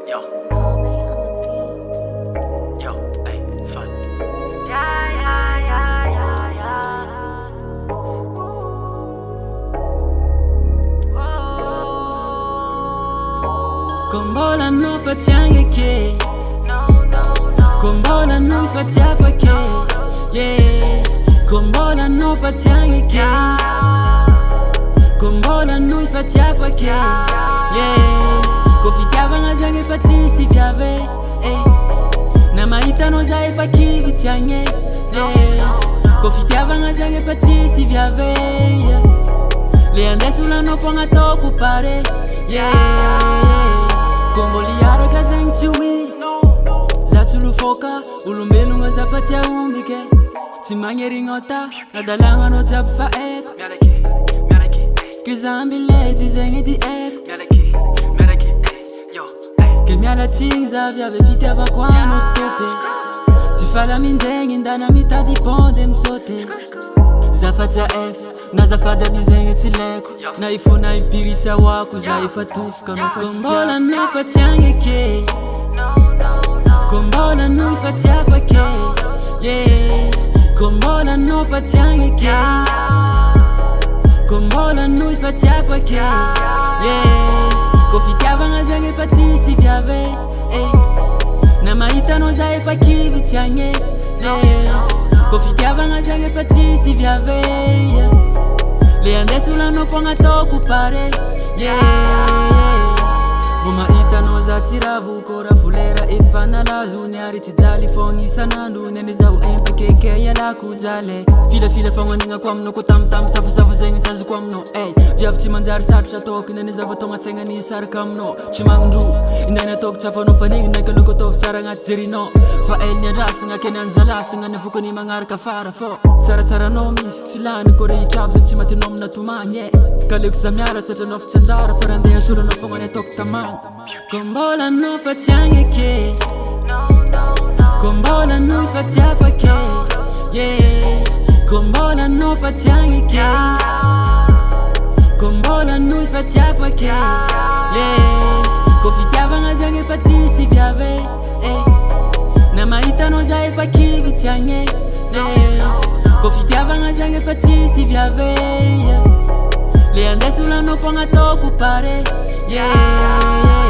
Yo. Yo, hey, fun. Kombola no fatiange ke Kombola no fatiafa ke Yeah Kombola no fatiange ke Kombola no fatiafa ke Yeah Kofitiava nga zange fatisi vyave Na maita no zae fakivi tiange Yeah Kofitiava nga zange fatisi vyave Le andesula no fonga toku pare Yeah Komboli yara kazeng chui Zatulu foka Ulumelu nga zafatia umbike Timanye ringota Nadalanga no tab fa eko Kizambi lady zengi di eko Kemiala ting zavia vevite bakwano stope Tifala minzengi ndana mita diponde msote Zafatia F na zafada bizengi tileko Na ifuna ipirita waku zaifa tufka Kombola no fatiange ke Kombola no fatiafa ke Yeah Kombola no fatiange ke Kombola no fatiafa ke Yeah Kofitiava nga zange fatisi vyave Na maita no zaifa kivi tiange Yeah Kofitiava nga zange fatisi vyave Le andesula no fonga toku pare Yeah Vuma ita no zatira vukora fulera Ifana la zunyari tijali fongi sanandu Nene zau empe keke ya la kujale Fila fonga ninga kwa mno kutam Safu zengi tazu kwa mno Vyab timanjari sarcha toku Nene zaba tonga senga ni sarka mno Chimandu Indane toku chapa no faning Neke loko tofu chara nga tiri no Fa nyan rasa nga kenan zalasa Nga nefuko ni mangar ka fara fo Tara no mis Chilani kore i chabzin chimati nom na tumanye Kaluk zamyara sata nof chandara Farande ya shura no fonga ne tok tamang Kombola no fatiange ke Kombola no fatiafa ke Yeah Kombola no fatiange ke Kombola no fatiafa ke Yeah Kofitiava nga zange fatisi vyave Na maita no zaifa kivi tiange Yeah Kofitiava nga zange fatisi vyave Le andesula no fonga toku pare Yeah